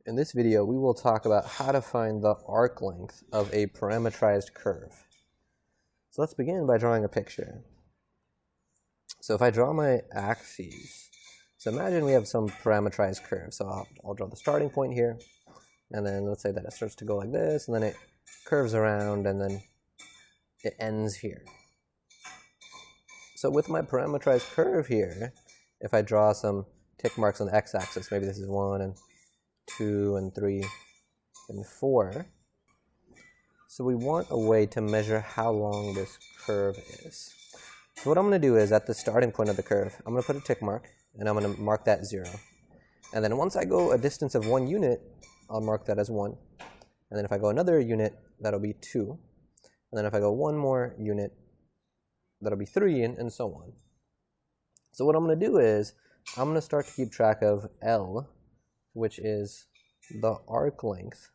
In this video, we will talk about how to find the arc length of a parametrized curve. So let's begin by drawing a picture. So if I draw my axes, so imagine we have some parametrized curve. So I'll draw the starting point here, and then let's say that it starts to go like this, and then it curves around, and then it ends here. So with my parametrized curve here, if I draw some tick marks on the x-axis, maybe this is 1 and 2 and 3 and 4. So we want a way to measure how long this curve is. So what I'm going to do is at the starting point of the curve, I'm going to put a tick mark, and I'm going to mark that 0. And then once I go a distance of 1 unit, I'll mark that as 1. And then if I go another unit, that'll be 2. And then if I go one more unit, that'll be 3, and so on. So what I'm going to do is I'm going to start to keep track of L, which is the arc length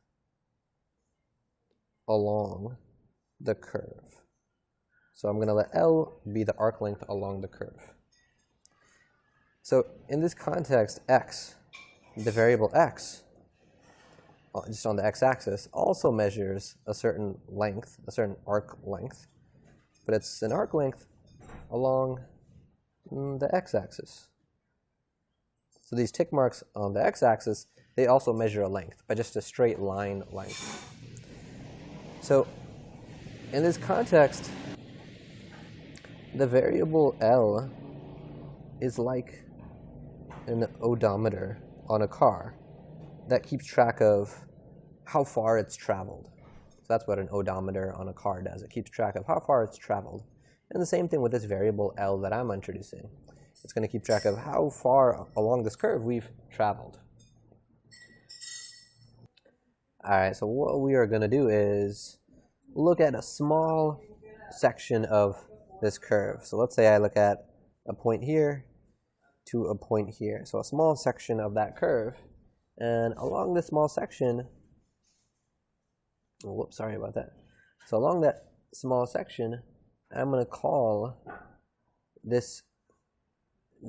along the curve. So I'm going to let L be the arc length along the curve. So in this context, x, the variable x, just on the x-axis, also measures a certain length, a certain arc length, but it's an arc length along the x-axis. So these tick marks on the x-axis, they also measure a length by just a straight line length. So in this context, the variable L is like an odometer on a car that keeps track of how far it's traveled. So that's what an odometer on a car does. It keeps track of how far it's traveled. And the same thing with this variable L that I'm introducing. It's going to keep track of how far along this curve we've traveled. Alright, so what we are going to do is look at a small section of this curve. So let's say I look at a point here to a point here. So a small section of that curve. And along this small section, whoops, sorry about that. So along that small section, I'm going to call this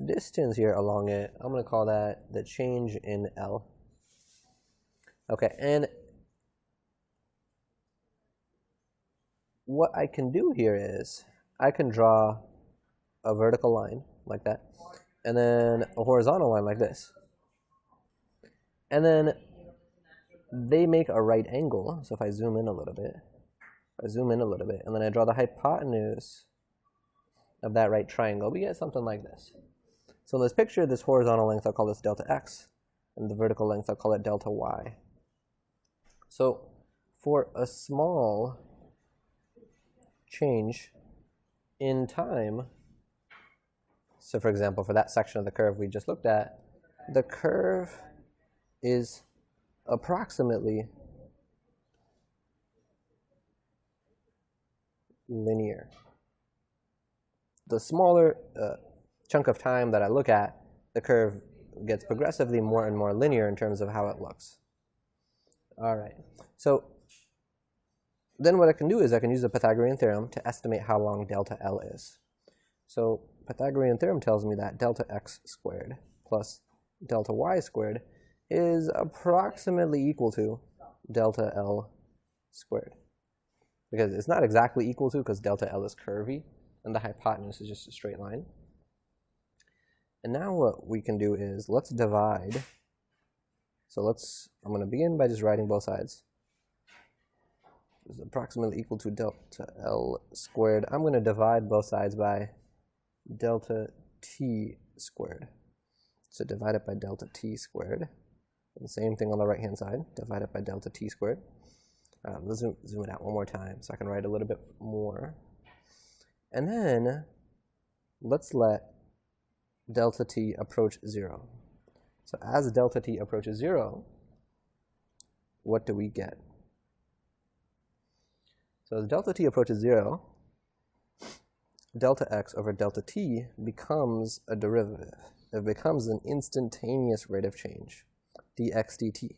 distance here along it, I'm going to call that the change in L. Okay, and what I can do here is I can draw a vertical line like that, and then a horizontal line like this. And then they make a right angle. So if I zoom in a little bit, and then I draw the hypotenuse of that right triangle, we get something like this. So in this picture, this horizontal length, I'll call this delta x, and the vertical length, I'll call it delta y. So for a small change in time, so for example, for that section of the curve we just looked at, the curve is approximately linear. The smaller chunk of time that I look at, the curve gets progressively more and more linear in terms of how it looks. All right, so then what I can do is I can use the Pythagorean theorem to estimate how long delta L is. So Pythagorean theorem tells me that delta x squared plus delta y squared is approximately equal to delta L squared. Because it's not exactly equal to, because delta L is curvy, and the hypotenuse is just a straight line. And now what we can do is let's divide. So I'm going to begin by just writing both sides. This is approximately equal to delta L squared. I'm going to divide both sides by delta t squared. So divide it by delta t squared. And same thing on the right-hand side. Divide it by delta t squared. Let's zoom it out one more time so I can write a little bit more. And then let's let delta t approach 0. So as delta t approaches 0, what do we get? So as delta t approaches 0, delta x over delta t becomes a derivative. It becomes an instantaneous rate of change, dx dt.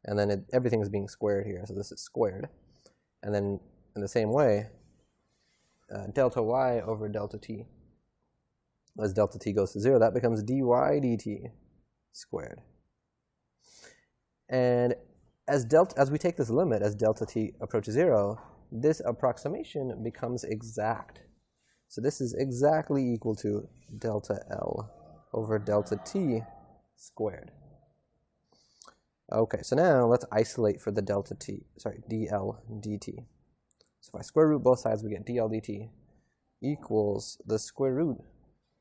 And then everything is being squared here, so this is squared. And then in the same way, delta y over delta t. As delta t goes to 0, that becomes dy dt squared. And as we take this limit, as delta t approaches 0, this approximation becomes exact. So this is exactly equal to delta L over delta t squared. Okay, so now let's isolate for the delta t, sorry, dl dt. So if I square root both sides, we get dl dt equals the square root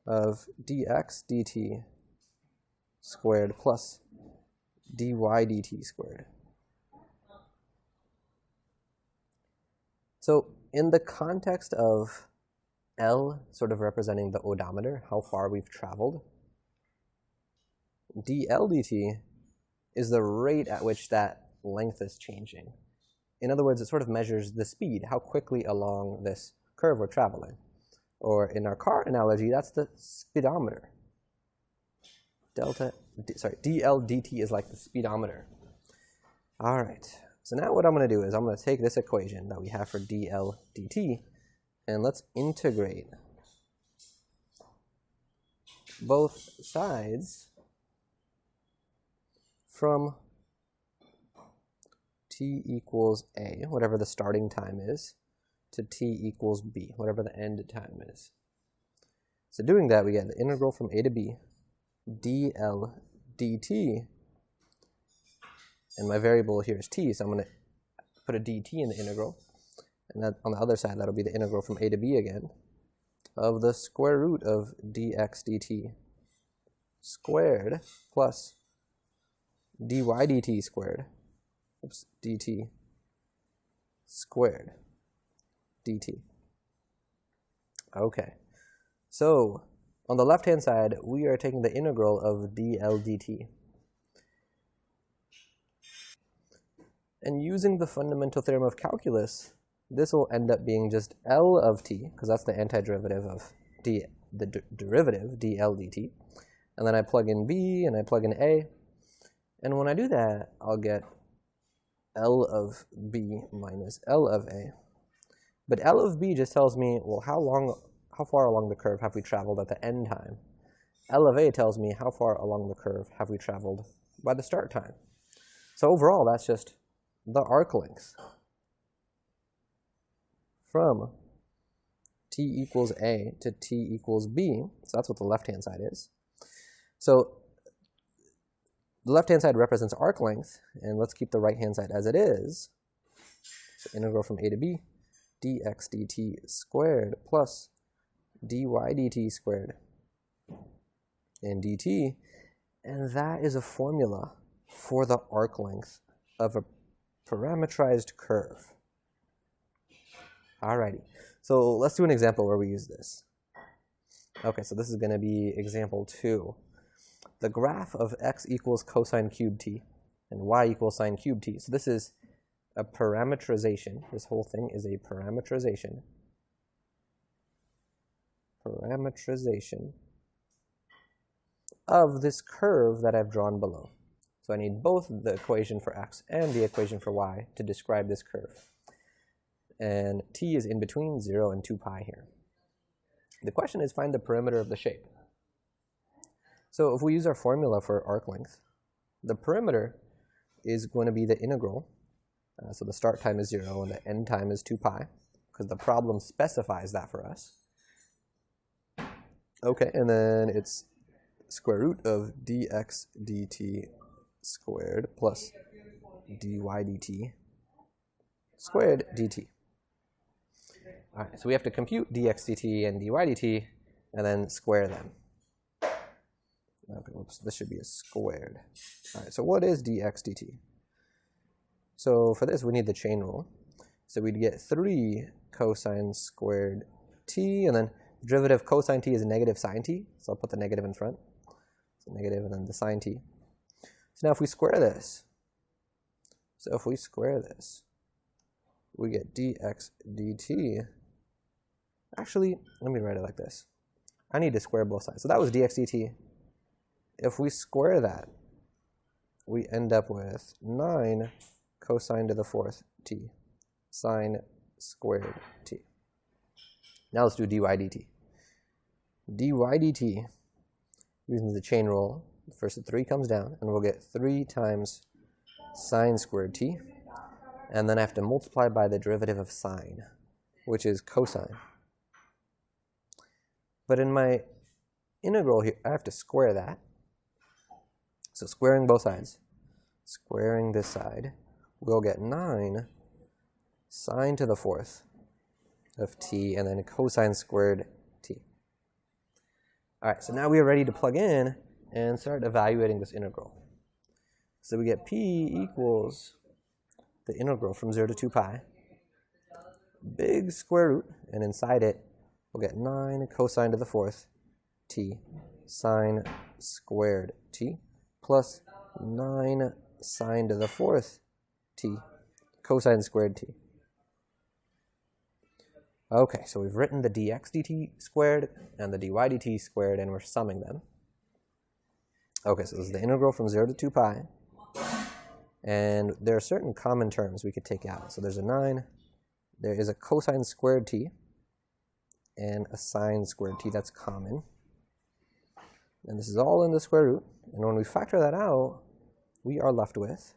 of dx dt squared plus dy dt squared. So in the context of L sort of representing the odometer, how far we've traveled, dl dt is the rate at which that length is changing. In other words, it sort of measures the speed, how quickly along this curve we're traveling. Or in our car analogy, that's the speedometer. dl dt is like the speedometer. All right, so now what I'm going to do is I'm going to take this equation that we have for dl dt, and let's integrate both sides from t equals a, whatever the starting time is, to t equals b, whatever the end time is. So doing that, we get the integral from a to b, dl dt, and my variable here is t, so I'm going to put a dt in the integral, and that, on the other side, that'll be the integral from a to b again, of the square root of dx dt squared plus dy dt squared, dt squared dt. Okay, so on the left-hand side, we are taking the integral of dl dt. And using the fundamental theorem of calculus, this will end up being just L of t, because that's the antiderivative of the derivative, dl dt. And then I plug in b, and I plug in a. And when I do that, I'll get L of b minus L of a. But L of b just tells me, well, how far along the curve have we traveled at the end time? L of a tells me how far along the curve have we traveled by the start time. So overall, that's just the arc length from t equals a to t equals b. So that's what the left-hand side is. So the left-hand side represents arc length, and let's keep the right-hand side as it is. So integral from a to b, dx dt squared plus dy dt squared and dt, and that is a formula for the arc length of a parametrized curve. Alrighty, so let's do an example where we use this. Okay, so this is going to be example 2. The graph of x equals cosine cubed t and y equals sine cubed t. So this is a parametrization. This whole thing is a parametrization. Parametrization of this curve that I've drawn below. So I need both the equation for x and the equation for y to describe this curve. And t is in between 0 and 2 pi here. The question is, find the perimeter of the shape. So if we use our formula for arc length, the perimeter is going to be the integral. So the start time is 0 and the end time is 2 pi, because the problem specifies that for us. Okay, and then it's square root of dx dt squared plus dy dt squared dt. All right, so we have to compute dx dt and dy dt and then square them. Okay, whoops, this should be a squared. All right, so what is dx dt? So for this, we need the chain rule. So we'd get 3 cosine squared t, and then derivative cosine t is negative sine t, so I'll put the negative in front. So negative and then the sine t. So now if we square this, we get dx dt. Actually, let me write it like this. I need to square both sides. So that was dx dt. If we square that, we end up with 9 cosine to the 4th t, sine squared t. Now let's do dy dt. dy dt, using the chain rule, the first 3 comes down, and we'll get 3 times sine squared t, and then I have to multiply by the derivative of sine, which is cosine. But in my integral here, I have to square that. So squaring both sides, squaring this side, we'll get 9 sine to the 4th of t, and then cosine squared t. All right, so now we are ready to plug in and start evaluating this integral. So we get p equals the integral from 0 to 2 pi, big square root, and inside it, we'll get 9 cosine to the 4th t sine squared t plus 9 sine to the 4th t cosine squared t. Okay, so we've written the dx dt squared and the dy dt squared, and we're summing them. Okay, so this is the integral from 0 to 2 pi. And there are certain common terms we could take out. So there's a 9, there is a cosine squared t, and a sine squared t, that's common. And this is all in the square root. And when we factor that out, we are left with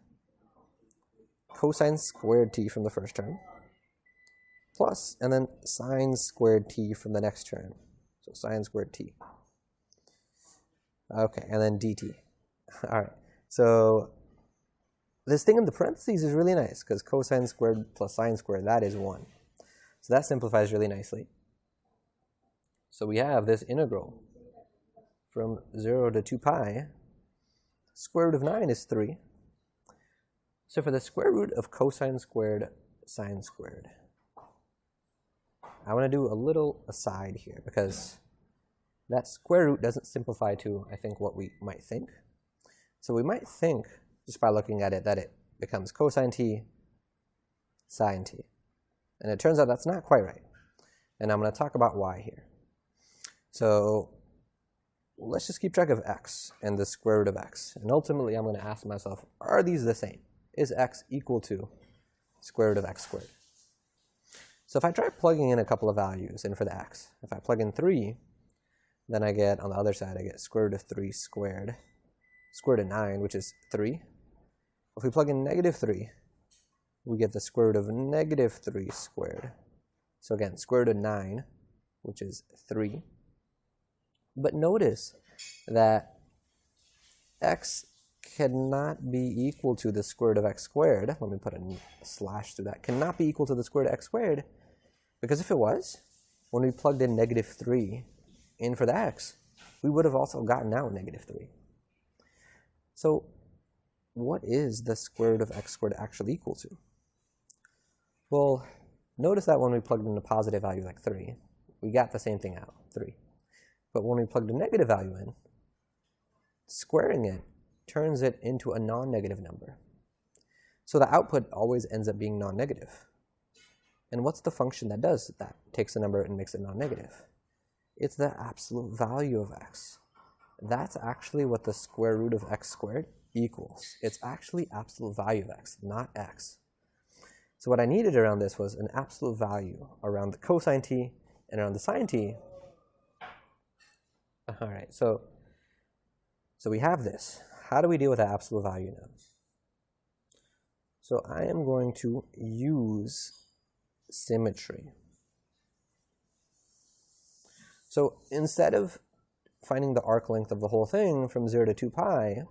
cosine squared t from the first term, plus, and then sine squared t from the next term. So sine squared t. Okay, and then dt. All right, so this thing in the parentheses is really nice, because cosine squared plus sine squared, that is 1. So that simplifies really nicely. So we have this integral from 0 to 2 pi. Square root of 9 is 3. So for the square root of cosine squared sine squared, I want to do a little aside here, because that square root doesn't simplify to, I think, what we might think. So we might think, just by looking at it, that it becomes cosine t sine t. And it turns out that's not quite right. And I'm going to talk about why here. So let's just keep track of x and the square root of x. And ultimately, I'm going to ask myself, are these the same? Is x equal to square root of x squared? So if I try plugging in a couple of values in for the x, if I plug in 3, then I get, on the other side, I get square root of 3 squared, square root of 9, which is 3. If we plug in negative 3, we get the square root of negative 3 squared. So again, square root of 9, which is 3. But notice that x cannot be equal to the square root of x squared. Let me put a slash through that. Cannot be equal to the square root of x squared, because if it was, when we plugged in negative 3 in for the x, we would have also gotten out negative 3. So what is the square root of x squared actually equal to? Well, notice that when we plugged in a positive value like 3, we got the same thing out, 3. But when we plugged a negative value in, squaring it turns it into a non-negative number. So the output always ends up being non-negative. And what's the function that does that? Takes a number and makes it non-negative. It's the absolute value of x. That's actually what the square root of x squared equals. It's actually absolute value of x, not x. So what I needed around this was an absolute value around the cosine t and around the sine t. All right, so we have this. How do we deal with the absolute value now? So I am going to use symmetry. So instead of finding the arc length of the whole thing from 0 to 2 pi,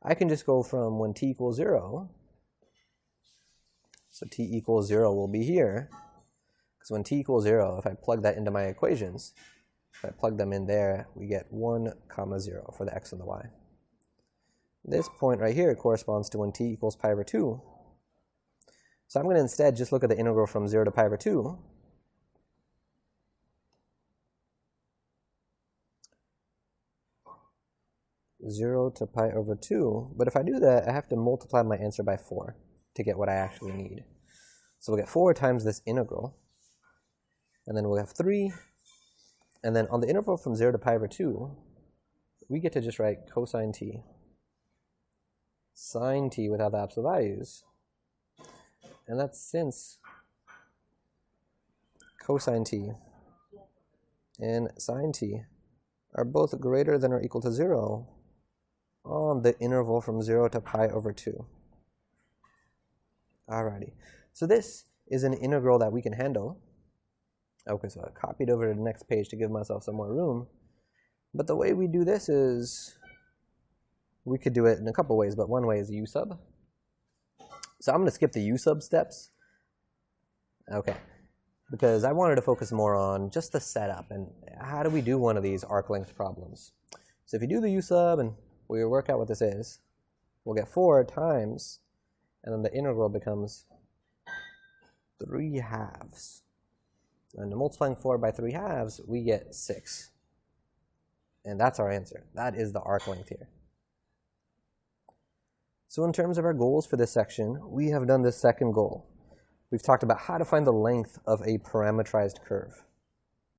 I can just go from when t equals 0. So t equals 0 will be here. Because when t equals 0, if I plug that into my equations, if I plug them in there, we get 1, 0 for the x and the y. This point right here corresponds to when t equals pi over 2. So I'm going to instead just look at the integral from 0 to pi over 2. Zero to pi over 2. But if I do that, I have to multiply my answer by 4 to get what I actually need. So we'll get 4 times this integral. And then we'll have 3. And then on the interval from 0 to pi over 2, we get to just write cosine t, sine t without the absolute values. And that's since cosine t and sine t are both greater than or equal to 0 on the interval from 0 to pi over 2. Alrighty. So this is an integral that we can handle. Okay, so I copied over to the next page to give myself some more room. But the way we do this is, we could do it in a couple ways, but one way is u sub. So I'm going to skip the u sub steps. Okay, because I wanted to focus more on just the setup and how do we do one of these arc length problems. So if you do the u sub and we work out what this is, we'll get 4 times, and then the integral becomes 3/2. And multiplying 4 by 3/2, we get 6. And that's our answer. That is the arc length here. So in terms of our goals for this section, we have done this second goal. We've talked about how to find the length of a parametrized curve.